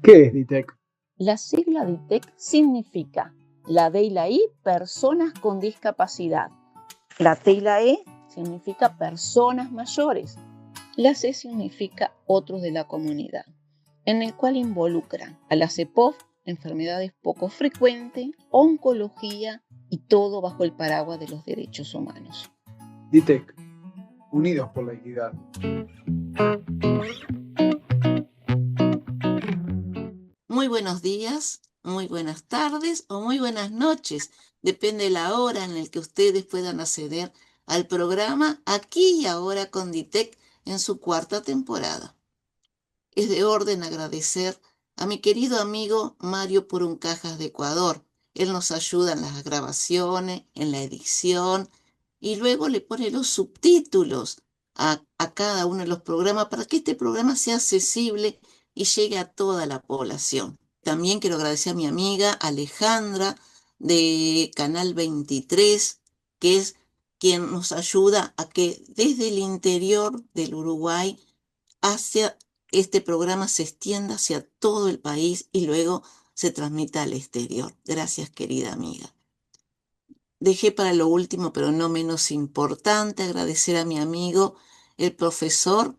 ¿Qué es DITEC? La sigla DITEC significa la D y la I, personas con discapacidad. La T y la E significa personas mayores. La C significa otros de la comunidad, en el cual involucran a la CEPOF, enfermedades poco frecuentes, oncología y todo bajo el paraguas de los derechos humanos. DITEC, unidos por la equidad. Muy buenos días, muy buenas tardes o muy buenas noches. Depende de la hora en la que ustedes puedan acceder al programa Aquí y Ahora con DITEC en su cuarta temporada. Es de orden agradecer a mi querido amigo Mario Puruncajas de Ecuador. Él nos ayuda en las grabaciones, en la edición y luego le pone los subtítulos a cada uno de los programas para que este programa sea accesible y llegue a toda la población. También quiero agradecer a mi amiga Alejandra de Canal 23, que es quien nos ayuda a que desde el interior del Uruguay hacia este programa se extienda hacia todo el país y luego se transmita al exterior. Gracias, querida amiga. Dejé para lo último, pero no menos importante, agradecer a mi amigo, el profesor,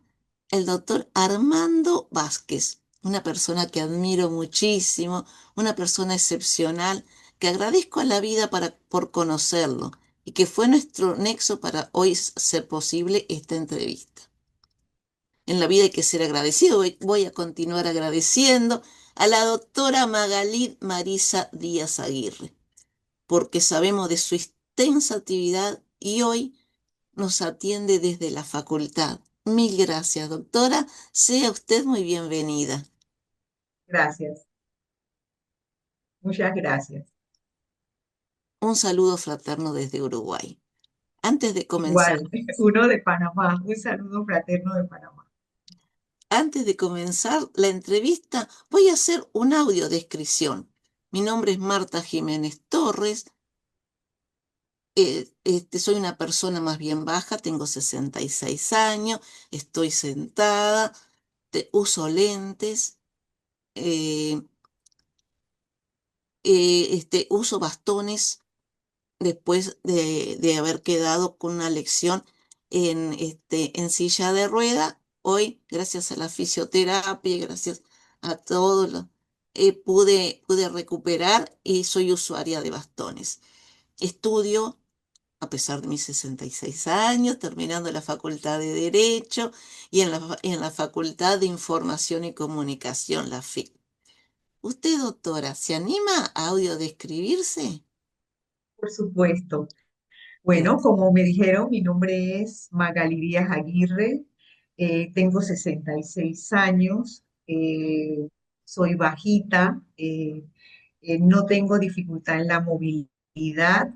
el doctor Armando Vázquez, una persona que admiro muchísimo, una persona excepcional, que agradezco a la vida por conocerlo y que fue nuestro nexo para hoy ser posible esta entrevista. En la vida hay que ser agradecido. Voy a continuar agradeciendo a la doctora Magalí Marisa Díaz Aguirre, porque sabemos de su extensa actividad y hoy nos atiende desde la facultad. Mil gracias, doctora. Sea usted muy bienvenida. Gracias. Muchas gracias. Un saludo fraterno desde Uruguay. Antes de comenzar, Igual, uno de Panamá. Un saludo fraterno de Panamá. Antes de comenzar la entrevista, voy a hacer un audiodescripción. Mi nombre es Marta Jiménez Torres. Soy una persona más bien baja, tengo 66 años, estoy sentada, uso lentes, eh, uso bastones después de haber quedado con una lección en silla de rueda. Hoy, gracias a la fisioterapia, gracias a todo, pude recuperar y soy usuaria de bastones. Estudio a pesar de mis 66 años, terminando la Facultad de Derecho y en la Facultad de Información y Comunicación, la FIC. ¿Usted, doctora, se anima a audiodescribirse? Por supuesto. Bueno, como me dijeron, mi nombre es Magalí Díaz Aguirre, tengo 66 años, soy bajita, no tengo dificultad en la movilidad,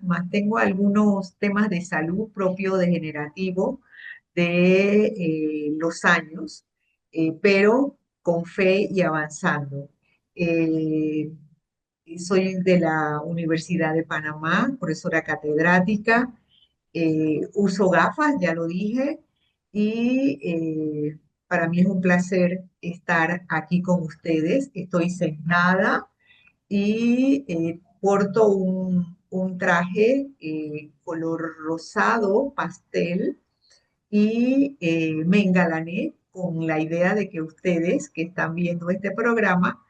más tengo algunos temas de salud propio degenerativo de los años, pero con fe y avanzando. Eh, Soy de la Universidad de Panamá, profesora catedrática, uso gafas, ya lo dije, y para mí es un placer estar aquí con ustedes. Estoy sentada y porto un traje color rosado, pastel, y me engalané con la idea de que ustedes que están viendo este programa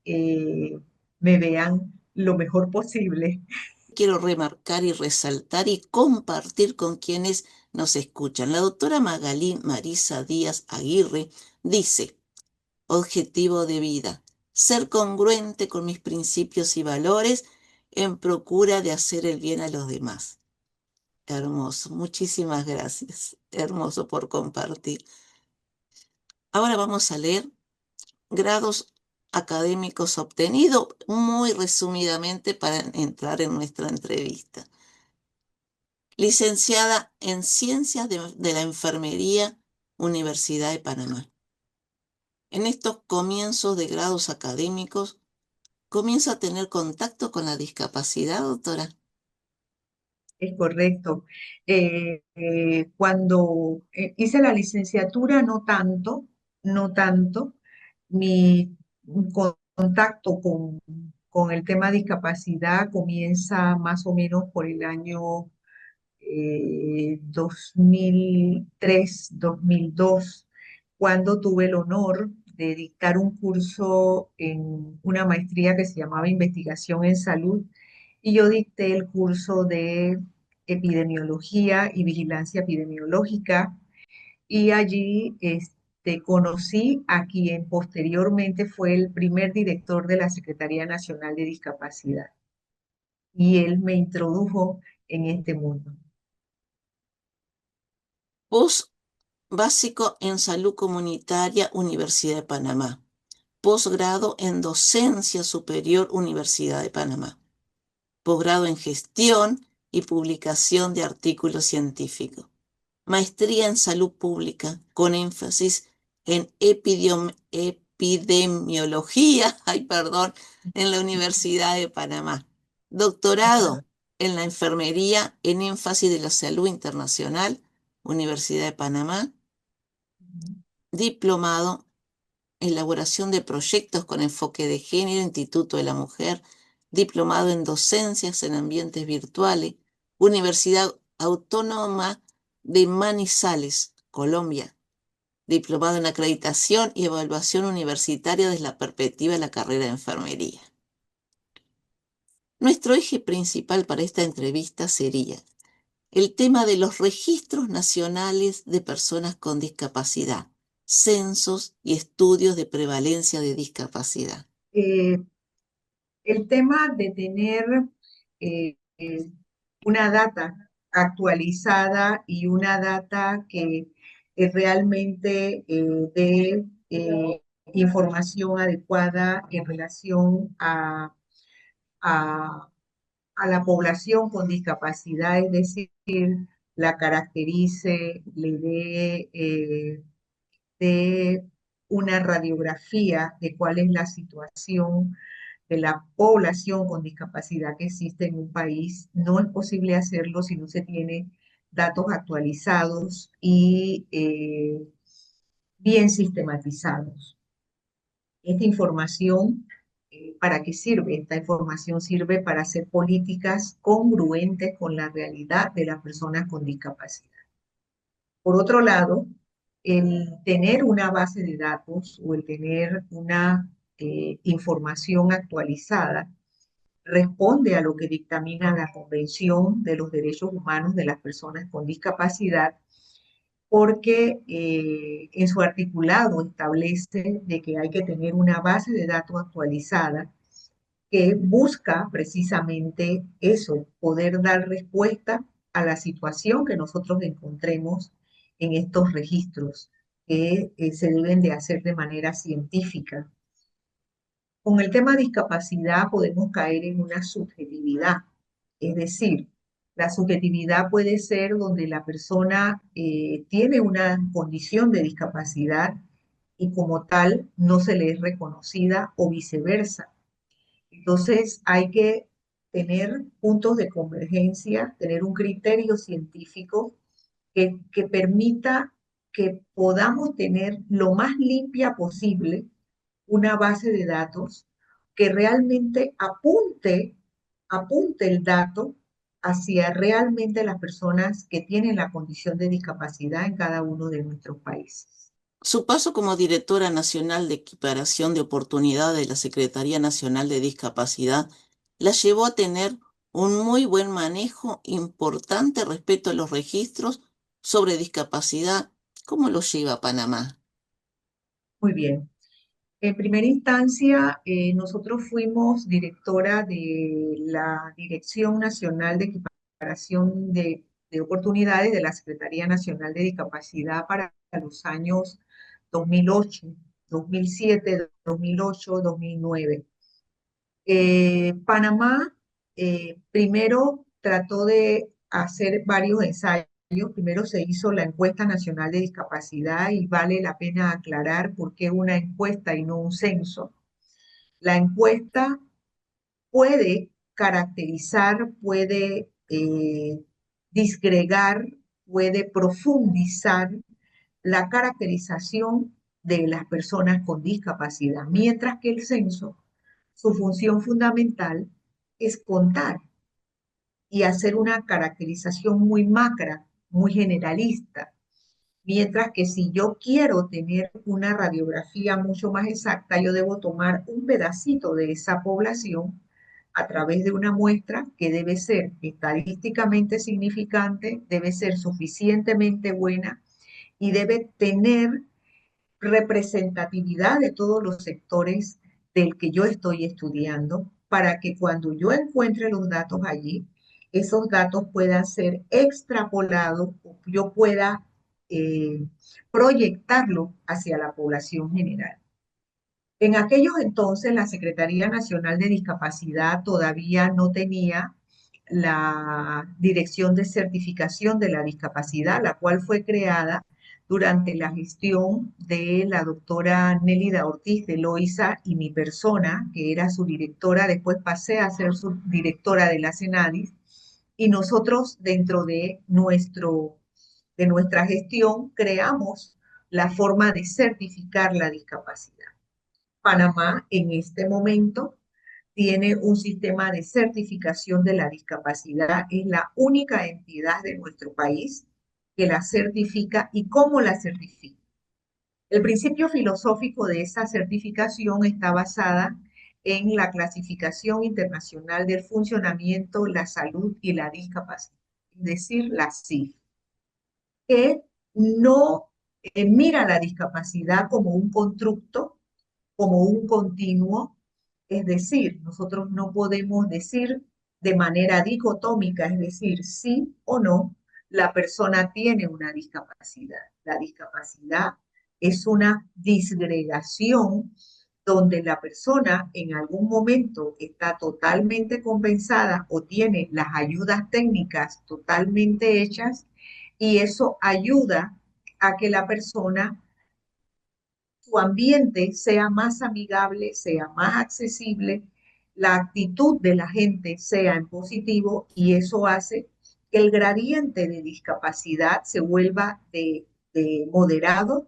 eh, me vean lo mejor posible. Quiero remarcar y resaltar y compartir con quienes nos escuchan. La doctora Magalí Marisa Díaz Aguirre dice: objetivo de vida, ser congruente con mis principios y valores en procura de hacer el bien a los demás. Hermoso, muchísimas gracias. Hermoso por compartir. Ahora vamos a leer grados académicos obtenidos muy resumidamente para entrar en nuestra entrevista. Licenciada en Ciencias de la Enfermería, Universidad de Panamá. En estos comienzos de grados académicos, ¿comienza a tener contacto con la discapacidad, doctora? Es correcto. Cuando hice la licenciatura, no tanto, no tanto. Mi contacto con el tema de discapacidad comienza más o menos por el año 2003, 2002, cuando tuve el honor de dictar un curso en una maestría que se llamaba Investigación en Salud, y yo dicté el curso de Epidemiología y Vigilancia Epidemiológica, y allí conocí a quien posteriormente fue el primer director de la Secretaría Nacional de Discapacidad, y él me introdujo en este mundo. Post básico en salud comunitaria, Universidad de Panamá. Posgrado en docencia superior, Universidad de Panamá. Posgrado en gestión y publicación de artículos científicos. Maestría en salud pública con énfasis en epidemiología, en la Universidad de Panamá. Ajá. Doctorado en la enfermería en énfasis de la salud internacional, Universidad de Panamá. Diplomado en elaboración de proyectos con enfoque de género, Instituto de la Mujer. Diplomado en docencias en ambientes virtuales, Universidad Autónoma de Manizales, Colombia. Diplomado en acreditación y evaluación universitaria desde la perspectiva de la carrera de enfermería. Nuestro eje principal para esta entrevista sería el tema de los registros nacionales de personas con discapacidad, censos y estudios de prevalencia de discapacidad. Eh, el tema de tener eh, eh, una data actualizada y una data que realmente dé información adecuada en relación a, a la población con discapacidad, es decir, la caracterice, le dé una radiografía de cuál es la situación de la población con discapacidad que existe en un país. No es posible hacerlo si no se tiene datos actualizados y bien sistematizados. Esta información, ¿para qué sirve? Esta información sirve para hacer políticas congruentes con la realidad de las personas con discapacidad. Por otro lado, el tener una base de datos o el tener una información actualizada responde a lo que dictamina la Convención de los Derechos Humanos de las Personas con Discapacidad, porque en su articulado establece de que hay que tener una base de datos actualizada que busca precisamente eso, poder dar respuesta a la situación que nosotros encontremos en estos registros, que se deben de hacer de manera científica. Con el tema de discapacidad podemos caer en una subjetividad, es decir, la subjetividad puede ser donde la persona tiene una condición de discapacidad y como tal no se le es reconocida o viceversa. Entonces hay que tener puntos de convergencia, tener un criterio científico que permita que podamos tener lo más limpia posible una base de datos que realmente apunte el dato hacia realmente las personas que tienen la condición de discapacidad en cada uno de nuestros países. Su paso como directora nacional de equiparación de oportunidades de la Secretaría Nacional de Discapacidad la llevó a tener un muy buen manejo importante respecto a los registros sobre discapacidad. ¿Cómo lo lleva Panamá? Muy bien. En primera instancia, nosotros fuimos directora de la Dirección Nacional de Equiparación de Oportunidades de la Secretaría Nacional de Discapacidad para los años 2008, 2007, 2008, 2009. Panamá primero trató de hacer varios ensayos. Primero se hizo la encuesta nacional de discapacidad y vale la pena aclarar por qué una encuesta y no un censo. La encuesta puede caracterizar, puede disgregar, puede profundizar la caracterización de las personas con discapacidad, mientras que el censo, su función fundamental es contar y hacer una caracterización muy macra, muy generalista. Mientras que si yo quiero tener una radiografía mucho más exacta, yo debo tomar un pedacito de esa población a través de una muestra que debe ser estadísticamente significante, debe ser suficientemente buena y debe tener representatividad de todos los sectores del que yo estoy estudiando para que cuando yo encuentre los datos allí, esos datos puedan ser extrapolados, yo pueda eh, proyectarlo hacia la población general. En aquellos entonces, la Secretaría Nacional de Discapacidad todavía no tenía la Dirección de Certificación de la Discapacidad, la cual fue creada durante la gestión de la doctora Nélida Ortiz de Loíza y mi persona, que era su directora. Después pasé a ser su directora de la CENADIS, y nosotros dentro de nuestra gestión creamos la forma de certificar la discapacidad. Panamá en este momento tiene un sistema de certificación de la discapacidad. Es la única entidad de nuestro país que la certifica. ¿Y cómo la certifica? El principio filosófico de esa certificación está basada en la Clasificación Internacional del Funcionamiento, la Salud y la Discapacidad, es decir, la CIF, que no mira la discapacidad como un constructo, como un continuo. Es decir, nosotros no podemos decir de manera dicotómica, es decir, sí o no, la persona tiene una discapacidad. La discapacidad es una disgregación donde la persona en algún momento está totalmente compensada o tiene las ayudas técnicas totalmente hechas, y eso ayuda a que la persona, su ambiente sea más amigable, sea más accesible, la actitud de la gente sea en positivo, y eso hace que el gradiente de discapacidad se vuelva de moderado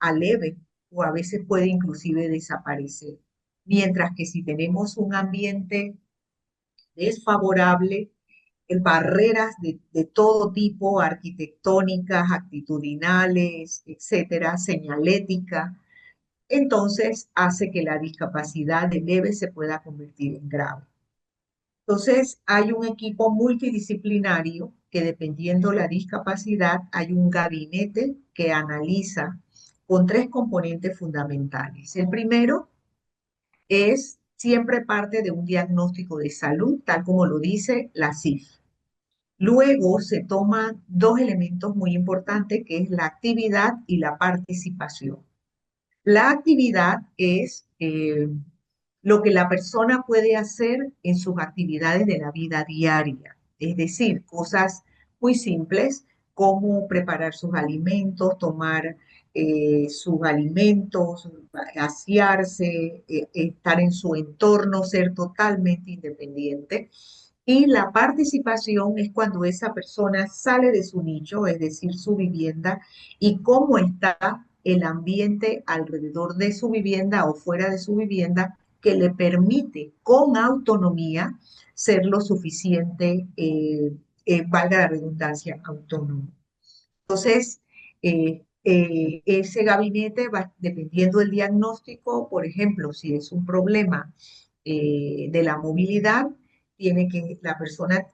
a leve, o a veces puede inclusive desaparecer. Mientras que si tenemos un ambiente desfavorable, barreras de todo tipo, arquitectónicas, actitudinales, etcétera, señalética, entonces hace que la discapacidad de leve se pueda convertir en grave. Entonces, hay un equipo multidisciplinario que, dependiendo la discapacidad, hay un gabinete que analiza con tres componentes fundamentales. El primero es siempre parte de un diagnóstico de salud, tal como lo dice la CIF. Luego se toman dos elementos muy importantes, que es la actividad y la participación. La actividad es lo que la persona puede hacer en sus actividades de la vida diaria, es decir, cosas muy simples como preparar sus alimentos, tomar sus alimentos, asearse, estar en su entorno, ser totalmente independiente. Y la participación es cuando esa persona sale de su nicho, es decir, su vivienda, y cómo está el ambiente alrededor de su vivienda o fuera de su vivienda, que le permite con autonomía ser lo suficiente, valga la redundancia, autónomo. Entonces, ese gabinete va dependiendo del diagnóstico. Por ejemplo, si es un problema de la movilidad, la persona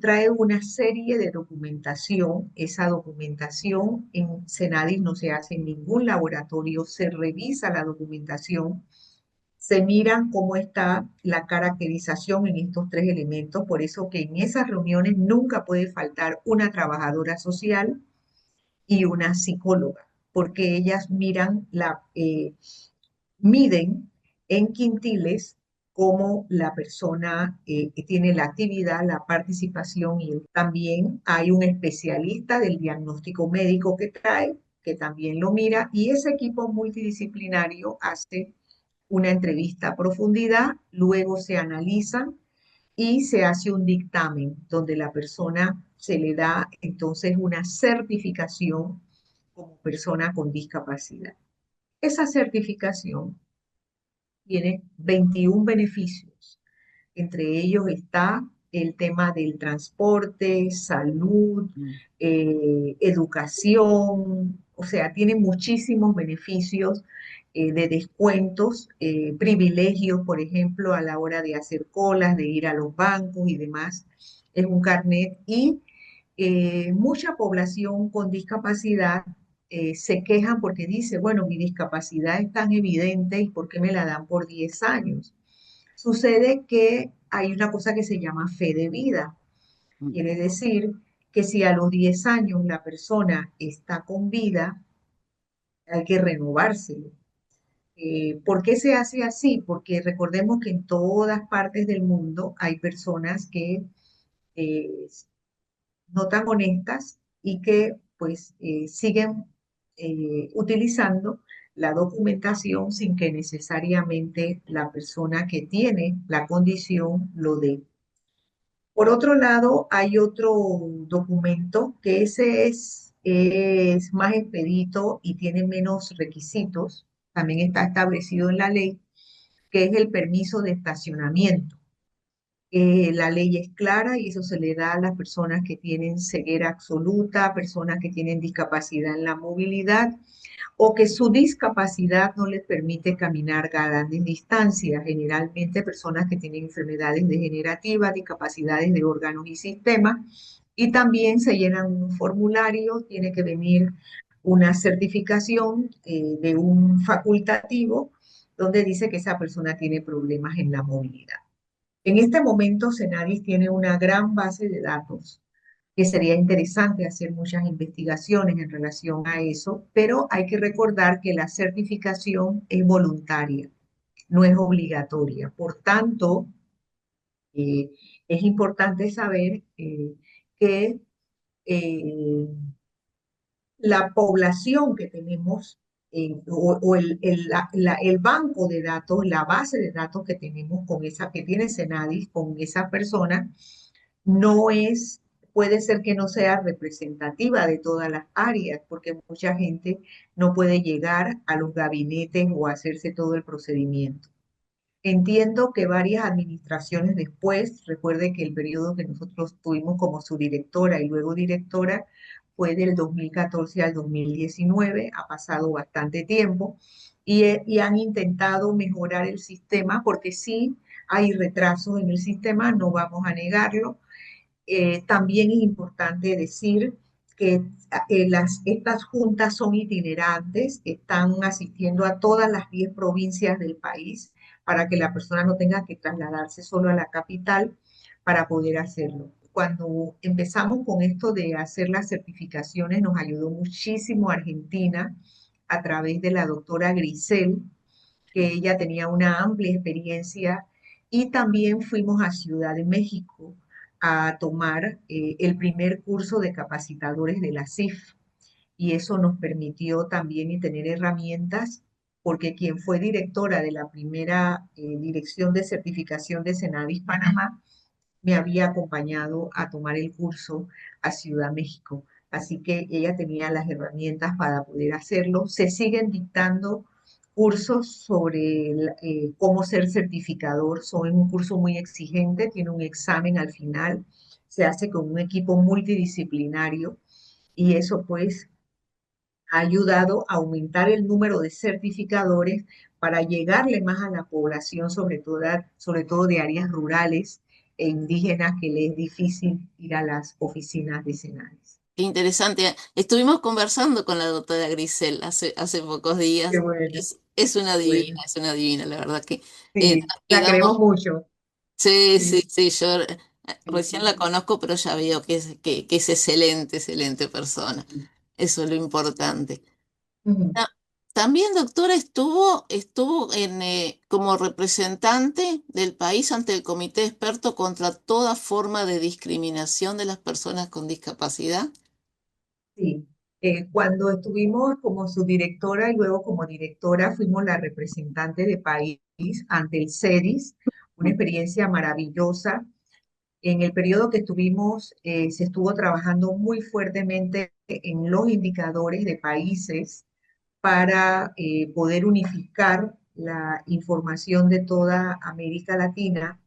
trae una serie de documentación. Esa documentación en CENADIS no se hace en ningún laboratorio, se revisa la documentación, se miran cómo está la caracterización en estos tres elementos. Por eso que en esas reuniones nunca puede faltar una trabajadora social y una psicóloga, porque ellas miden en quintiles cómo la persona tiene la actividad, la participación, y también hay un especialista del diagnóstico médico que también lo mira, y ese equipo multidisciplinario hace una entrevista a profundidad. Luego se analizan y se hace un dictamen donde la persona se le da entonces una certificación como persona con discapacidad. Esa certificación tiene 21 beneficios. Entre ellos está el tema del transporte, salud, educación, o sea, tiene muchísimos beneficios de descuentos, privilegios, por ejemplo, a la hora de hacer colas, de ir a los bancos y demás. Es un carnet y mucha población con discapacidad se quejan porque dice, bueno, mi discapacidad es tan evidente y ¿por qué me la dan por 10 años? Sucede que hay una cosa que se llama fe de vida. Quiere decir que si a los 10 años la persona está con vida, hay que renovárselo. ¿Por qué se hace así? Porque recordemos que en todas partes del mundo hay personas que eh, no tan honestas y que pues siguen utilizando la documentación sin que necesariamente la persona que tiene la condición lo dé. Por otro lado, hay otro documento que ese es más expedito y tiene menos requisitos, también está establecido en la ley, que es el permiso de estacionamiento. La ley es clara y eso se le da a las personas que tienen ceguera absoluta, personas que tienen discapacidad en la movilidad o que su discapacidad no les permite caminar grandes distancias, generalmente personas que tienen enfermedades degenerativas, discapacidades de órganos y sistemas, y también se llenan un formulario, tiene que venir una certificación de un facultativo donde dice que esa persona tiene problemas en la movilidad. En este momento, Senadis tiene una gran base de datos que sería interesante hacer muchas investigaciones en relación a eso, pero hay que recordar que la certificación es voluntaria, no es obligatoria. Por tanto, eh, es importante saber que eh, la población que tenemos o el banco de datos, la base de datos que tenemos con esa, que tiene Senadis, con esa persona, no es, puede ser que no sea representativa de todas las áreas, porque mucha gente no puede llegar a los gabinetes o hacerse todo el procedimiento. Entiendo que varias administraciones después, recuerde que el periodo que nosotros tuvimos como subdirectora y luego directora fue del 2014 al 2019, ha pasado bastante tiempo y han intentado mejorar el sistema porque sí hay retrasos en el sistema, no vamos a negarlo. También es importante decir que estas juntas son itinerantes, están asistiendo a todas las 10 provincias del país para que la persona no tenga que trasladarse solo a la capital para poder hacerlo. Cuando empezamos con esto de hacer las certificaciones, nos ayudó muchísimo Argentina a través de la doctora Grisel, que ella tenía una amplia experiencia, y también fuimos a Ciudad de México a tomar el primer curso de capacitadores de la CIF y eso nos permitió también y tener herramientas porque quien fue directora de la primera dirección de certificación de Senadis Panamá me había acompañado a tomar el curso a Ciudad México. Así que ella tenía las herramientas para poder hacerlo. Se siguen dictando cursos sobre cómo ser certificador. Son un curso muy exigente, tiene un examen al final, se hace con un equipo multidisciplinario y eso pues ha ayudado a aumentar el número de certificadores para llegarle más a la población, sobre todo de áreas rurales e indígenas que les es difícil ir a las oficinas vecinales. Qué interesante. Estuvimos conversando con la doctora Grisel hace pocos Qué días. bueno, qué bueno. Es una divina, la verdad que Sí, la queremos quedamos. mucho. Sí, sí, Sí, sí, yo sí, recién la conozco, pero ya veo que es excelente, excelente persona. sí. Eso es lo importante. Ujú. Ta- También, doctora, estuvo como representante del país ante el Comité Experto contra toda forma de discriminación de las personas con discapacidad. Sí, cuando estuvimos como subdirectora y luego como directora, fuimos la representante de país ante el CEDIS, una experiencia maravillosa. En el periodo que estuvimos, se estuvo trabajando muy fuertemente en los indicadores de países para poder unificar la información de toda América Latina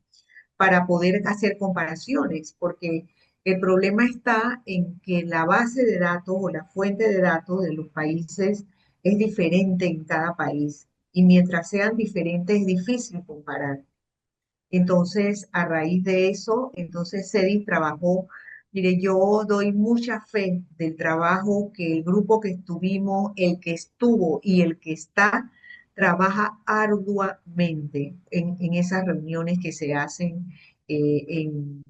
para poder hacer comparaciones, porque el problema está en que la base de datos o la fuente de datos de los países es diferente en cada país y mientras sean diferentes es difícil comparar. Entonces, a raíz de eso, entonces CEDIS trabajó. Mire, yo doy mucha fe del trabajo que el grupo que estuvimos, el que estuvo y el que está, trabaja arduamente en esas reuniones que se hacen en,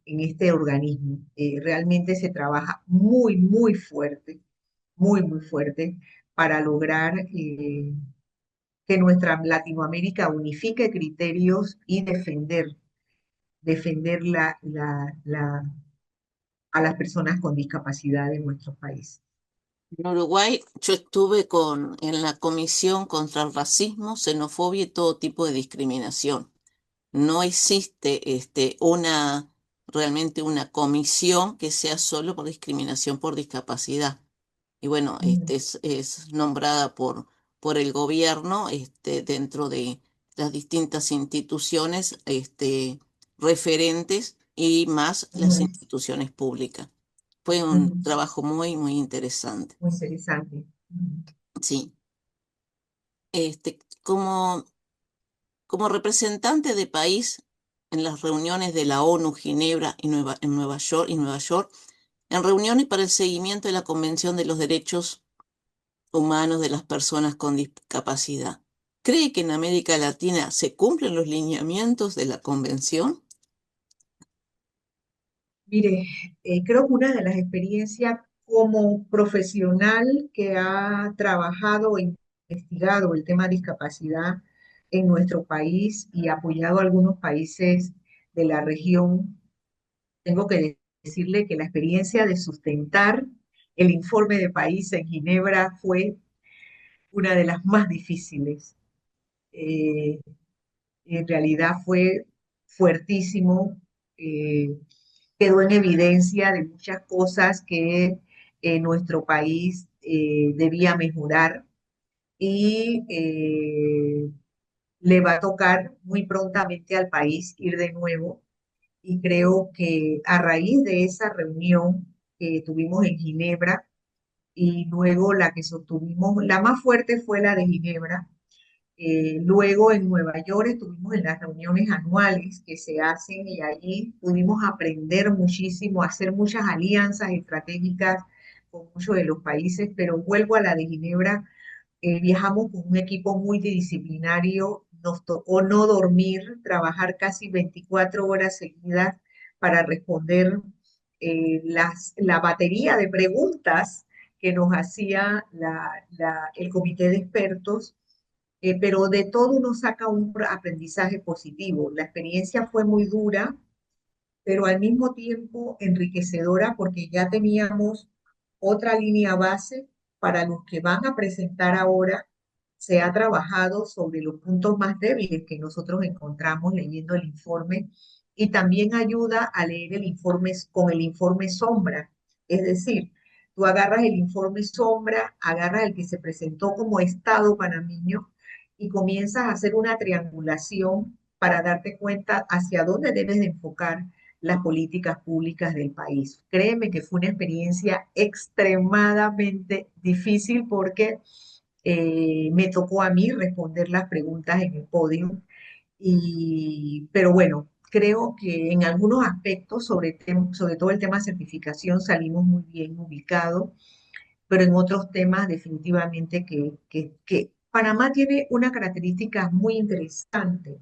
en este organismo. Realmente se trabaja muy, muy fuerte para lograr que nuestra Latinoamérica unifique criterios y defender a las personas con discapacidad en nuestro país. En Uruguay yo estuve en la Comisión contra el Racismo, Xenofobia y todo tipo de discriminación. No existe realmente una comisión que sea solo por discriminación por discapacidad. Y bueno, Mm, es nombrada por el gobierno dentro de las distintas instituciones referentes y más las ujú, instituciones públicas. Fue un ujú. trabajo muy, muy interesante. Muy interesante. Ujú. Sí. Este, como, como representante de país en las reuniones de la ONU, Ginebra en Nueva York, en reuniones para el seguimiento de la Convención de los Derechos Humanos de las Personas con Discapacidad. ¿Cree que en América Latina se cumplen los lineamientos de la Convención? Mire, creo que una de las experiencias como profesional que ha trabajado e investigado el tema de discapacidad en nuestro país y apoyado a algunos países de la región, tengo que decirle que la experiencia de sustentar el informe de país en Ginebra fue una de las más difíciles. Eh, en realidad fue fuertísimo, eh, quedó en evidencia de muchas cosas que nuestro país debía mejorar y le va a tocar muy prontamente al país ir de nuevo y creo que a raíz de esa reunión que tuvimos en Ginebra y luego la que sostuvimos, la más fuerte fue la de Ginebra. Luego en Nueva York estuvimos en las reuniones anuales que se hacen y allí pudimos aprender muchísimo, hacer muchas alianzas estratégicas con muchos de los países, pero vuelvo a la de Ginebra. Viajamos con un equipo multidisciplinario, nos tocó no dormir, trabajar casi 24 horas seguidas para responder la batería de preguntas que nos hacía el comité de expertos, pero de todo uno saca un aprendizaje positivo. La experiencia fue muy dura, pero al mismo tiempo enriquecedora porque ya teníamos otra línea base para los que van a presentar ahora. Se ha trabajado sobre los puntos más débiles que nosotros encontramos leyendo el informe y también ayuda a leer el informe con el informe sombra. Es decir, tú agarras el informe sombra, agarras el que se presentó como Estado panameño y comienzas a hacer una triangulación para darte cuenta hacia dónde debes de enfocar las políticas públicas del país. Créeme que fue una experiencia extremadamente difícil porque me tocó a mí responder las preguntas en el podio, pero bueno, creo que en algunos aspectos, sobre todo el tema certificación, salimos muy bien ubicados, pero en otros temas definitivamente que Panamá tiene una característica muy interesante,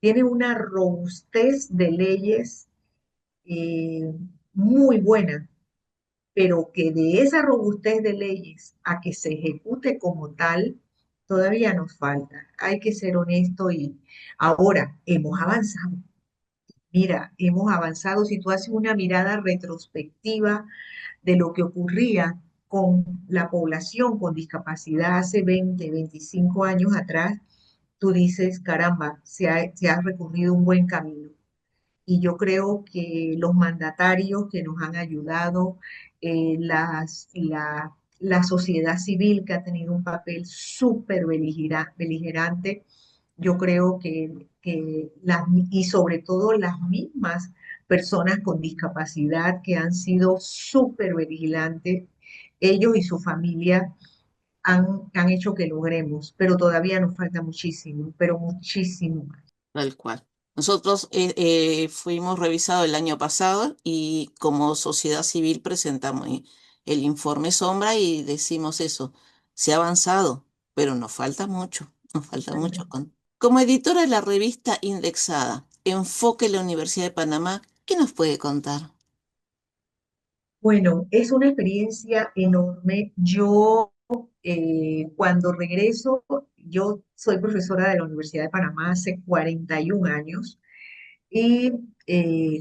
tiene una robustez de leyes eh, muy buena, pero que de esa robustez de leyes a que se ejecute como tal, todavía nos falta. Hay que ser honesto y ahora hemos avanzado. Mira, hemos avanzado. Si tú haces una mirada retrospectiva de lo que ocurría con la población con discapacidad hace 20, 25 años atrás, tú dices, caramba, se ha recorrido un buen camino. Y yo creo que los mandatarios que nos han ayudado, la sociedad civil que ha tenido un papel súper beligerante, yo creo y sobre todo las mismas personas con discapacidad que han sido súper vigilantes, ellos y su familia han hecho que logremos, pero todavía nos falta muchísimo, pero muchísimo más. Tal cual. Nosotros fuimos revisados el año pasado y como sociedad civil presentamos el informe Sombra y decimos eso, se ha avanzado, pero nos falta mucho. Como editora de la revista indexada Enfoque en la Universidad de Panamá, ¿qué nos puede contar? Bueno, es una experiencia enorme. Yo, cuando regreso, yo soy profesora de la Universidad de Panamá hace 41 años y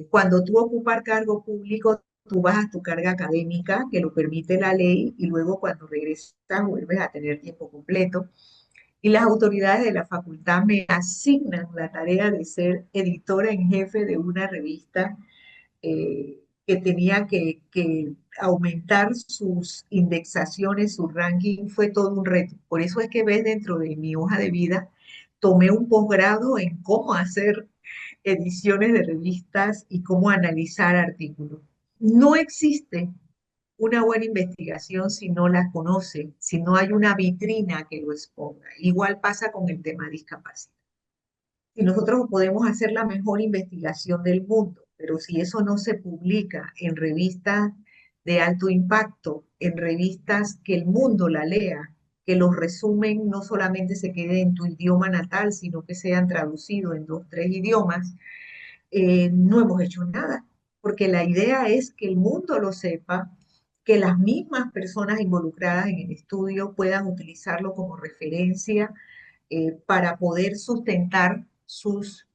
cuando tú ocupas cargo público, tú vas a tu carga académica, que lo permite la ley, y luego cuando regresas vuelves a tener tiempo completo. Y las autoridades de la facultad me asignan la tarea de ser editora en jefe de una revista que tenía que aumentar sus indexaciones, su ranking, fue todo un reto. Por eso es que ves dentro de mi hoja de vida, tomé un posgrado en cómo hacer ediciones de revistas y cómo analizar artículos. No existe una buena investigación si no la conoce, si no hay una vitrina que lo exponga. Igual pasa con el tema de discapacidad. Y nosotros podemos hacer la mejor investigación del mundo, pero si eso no se publica en revistas de alto impacto, en revistas que el mundo la lea, que los resumen no solamente se quede en tu idioma natal, sino que sean traducidos en dos, tres idiomas, no hemos hecho nada, porque la idea es que el mundo lo sepa, que las mismas personas involucradas en el estudio puedan utilizarlo como referencia para poder sustentar sus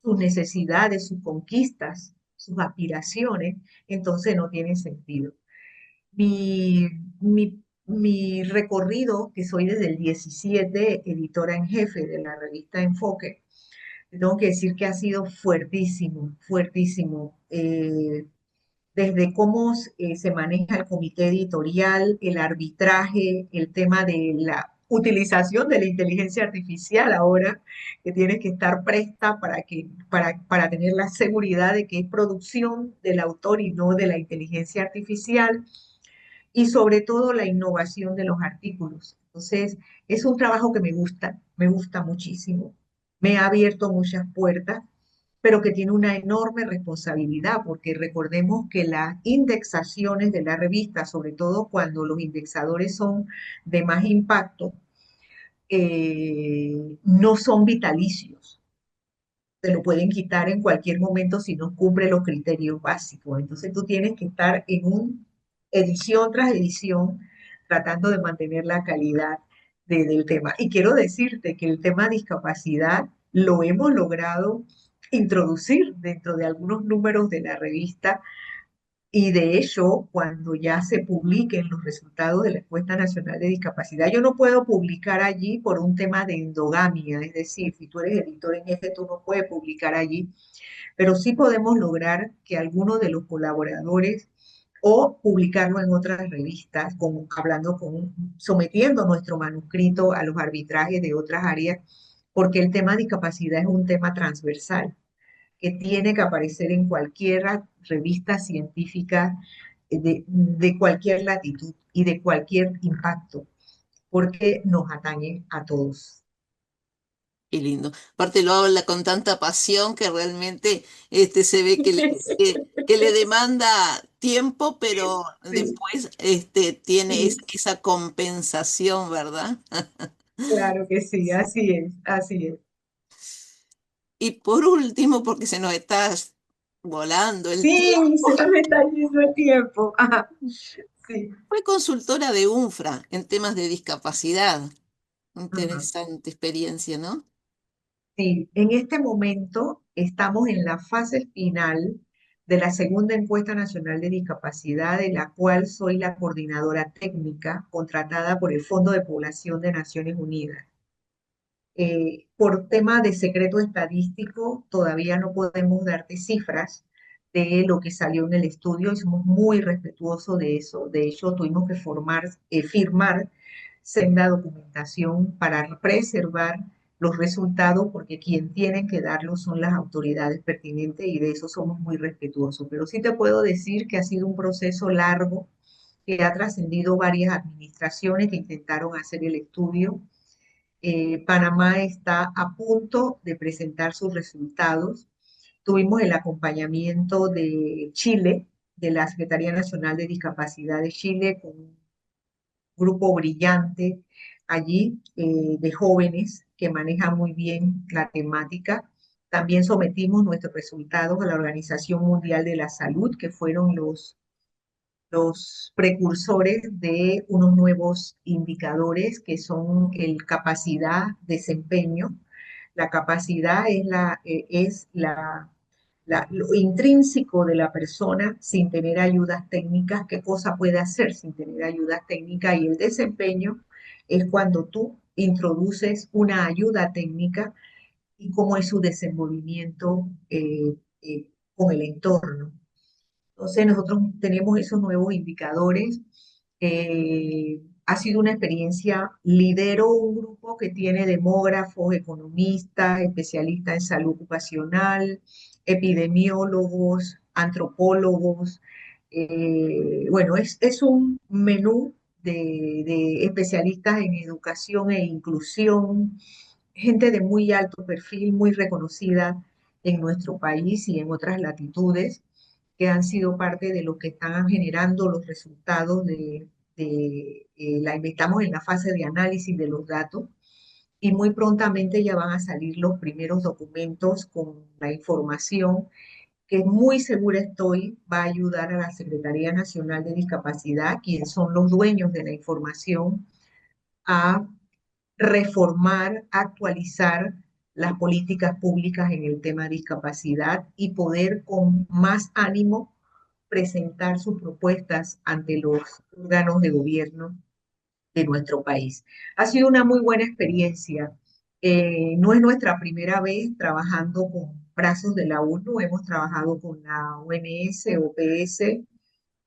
necesidades, sus conquistas, sus aspiraciones, entonces no tiene sentido. Mi, mi recorrido, que soy desde el 17 editora en jefe de la revista Enfoque, tengo que decir que ha sido fuertísimo, fuertísimo. Desde cómo se maneja el comité editorial, el arbitraje, el tema de la utilización de la inteligencia artificial ahora, que tienes que estar presta para tener la seguridad de que es producción del autor y no de la inteligencia artificial, y sobre todo la innovación de los artículos. Entonces, es un trabajo que me gusta muchísimo, me ha abierto muchas puertas, pero que tiene una enorme responsabilidad, porque recordemos que las indexaciones de la revista, sobre todo cuando los indexadores son de más impacto, no son vitalicios. Te lo pueden quitar en cualquier momento si no cumple los criterios básicos. Entonces tú tienes que estar en un edición tras edición tratando de mantener la calidad del tema. Y quiero decirte que el tema discapacidad lo hemos logrado introducir dentro de algunos números de la revista y de hecho, cuando ya se publiquen los resultados de la Encuesta Nacional de Discapacidad, yo no puedo publicar allí por un tema de endogamia, es decir, si tú eres editor en jefe, tú no puedes publicar allí, pero sí podemos lograr que algunos de los colaboradores o publicarlo en otras revistas, sometiendo nuestro manuscrito a los arbitrajes de otras áreas, porque el tema de discapacidad es un tema transversal que tiene que aparecer en cualquier revista científica de cualquier latitud y de cualquier impacto, porque nos atañe a todos. Qué lindo. Aparte lo habla con tanta pasión que realmente se ve que le demanda tiempo, pero Sí, después tiene sí, esa compensación, ¿verdad? claro que sí, así es, así es. Y por último, porque se nos está volando el Sí, tiempo, se me está yendo el tiempo. Ajá, sí, fue consultora de UNFRA en temas de discapacidad. ajá. Interesante experiencia, ¿no? Sí, en este momento estamos en la fase final de la segunda encuesta nacional de discapacidad, de la cual soy la coordinadora técnica contratada por el Fondo de Población de Naciones Unidas. Por tema de secreto estadístico, todavía no podemos darte cifras de lo que salió en el estudio y somos muy respetuosos de eso. De hecho, tuvimos que firmar senda documentación para preservar los resultados porque quien tienen que darlos son las autoridades pertinentes y de eso somos muy respetuosos. Pero sí te puedo decir que ha sido un proceso largo que ha trascendido varias administraciones que intentaron hacer el estudio. Panamá está a punto de presentar sus resultados. Tuvimos el acompañamiento de Chile, de la Secretaría Nacional de Discapacidad de Chile, con un grupo brillante allí de jóvenes que manejan muy bien la temática. También sometimos nuestros resultados a la Organización Mundial de la Salud, que fueron los precursores de unos nuevos indicadores que son el capacidad, desempeño. La capacidad es lo intrínseco de la persona sin tener ayudas técnicas, qué cosa puede hacer sin tener ayudas técnicas, y el desempeño es cuando tú introduces una ayuda técnica y cómo es su desenvolvimiento con el entorno. Entonces nosotros tenemos esos nuevos indicadores. Ha sido una experiencia. Lidero un grupo que tiene demógrafos, economistas, especialistas en salud ocupacional, epidemiólogos, antropólogos. Bueno, es un menú de especialistas en educación e inclusión, gente de muy alto perfil, muy reconocida en nuestro país y en otras latitudes, que han sido parte de lo que están generando los resultados estamos en la fase de análisis de los datos y muy prontamente ya van a salir los primeros documentos con la información que muy segura estoy va a ayudar a la Secretaría Nacional de Discapacidad, quienes son los dueños de la información, a reformar, actualizar las políticas públicas en el tema de discapacidad y poder con más ánimo presentar sus propuestas ante los órganos de gobierno de nuestro país. Ha sido una muy buena experiencia. No es nuestra primera vez trabajando con brazos de la ONU, hemos trabajado con la OMS, OPS,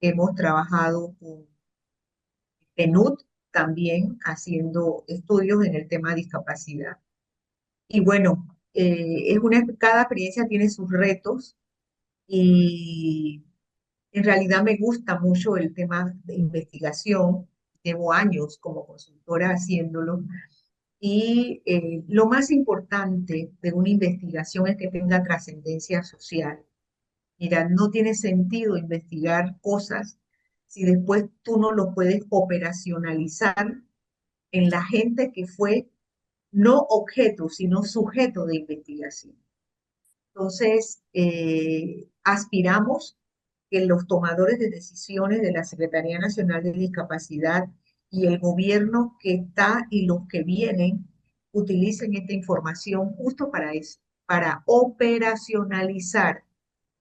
hemos trabajado con PNUD también haciendo estudios en el tema de discapacidad. Y bueno, cada experiencia tiene sus retos y en realidad me gusta mucho el tema de investigación. Llevo años como consultora haciéndolo. Y lo más importante de una investigación es que tenga trascendencia social. Mira, no tiene sentido investigar cosas si después tú no lo puedes operacionalizar en la gente que fue no objeto, sino sujeto de investigación. Entonces, aspiramos que los tomadores de decisiones de la Secretaría Nacional de Discapacidad y el gobierno que está y los que vienen utilicen esta información justo para eso, para operacionalizar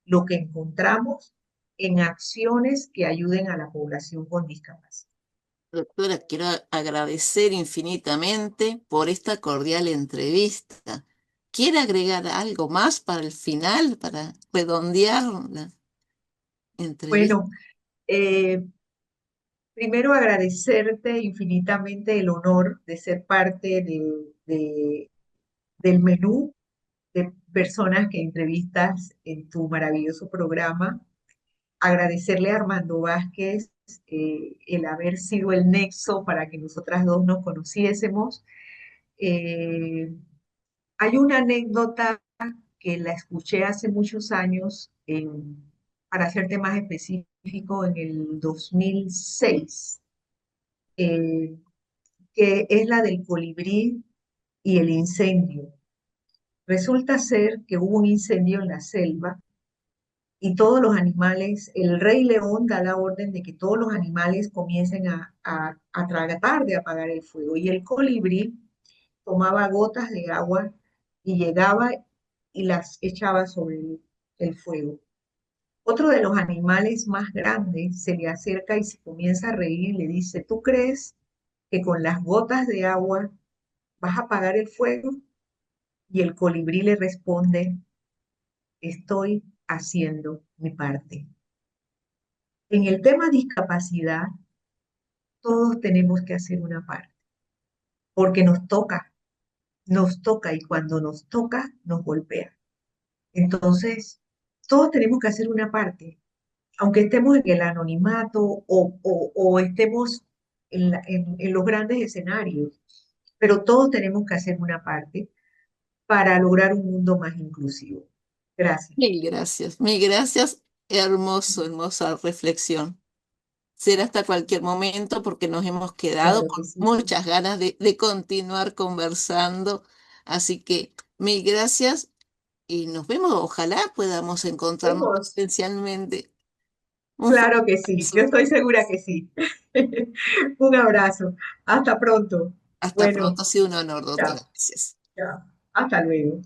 lo que encontramos en acciones que ayuden a la población con discapacidad. Doctora, quiero agradecer infinitamente por esta cordial entrevista. ¿Quiere agregar algo más para el final, para redondear la entrevista? Bueno, eh, primero agradecerte infinitamente el honor de ser parte del menú de personas que entrevistas en tu maravilloso programa. Agradecerle a Armando Vázquez el haber sido el nexo para que nosotras dos nos conociésemos. Eh, Hay una anécdota que la escuché hace muchos años, para hacerte más específico, en el 2006, eh, que es la del colibrí y el incendio. Resulta ser que hubo un incendio en la selva y todos los animales, el rey león da la orden de que todos los animales comiencen a tratar de apagar el fuego. Y el colibrí tomaba gotas de agua y llegaba y las echaba sobre el fuego. Otro de los animales más grandes se le acerca y se comienza a reír y le dice, ¿tú crees que con las gotas de agua ¿vas a apagar el fuego? Y el colibrí le responde, estoy haciendo mi parte. En el tema discapacidad, todos tenemos que hacer una parte, porque nos toca y cuando nos toca, nos golpea. Entonces, todos tenemos que hacer una parte, aunque estemos en el anonimato o estemos en los grandes escenarios, pero todos tenemos que hacer una parte para lograr un mundo más inclusivo. Gracias. Mil gracias, mil gracias. Hermoso, hermosa reflexión. Será hasta cualquier momento porque nos hemos quedado Claro con que sí. muchas ganas de continuar conversando. Así que mil gracias y nos vemos. Ojalá podamos encontrarnos Vemos. presencialmente. Un fuerte Claro que sí. Yo abrazo. estoy segura que sí. Un abrazo. Hasta pronto. Hasta Bueno, pronto, ha sido un honor, doctora. chao, Gracias. chao. Hasta luego.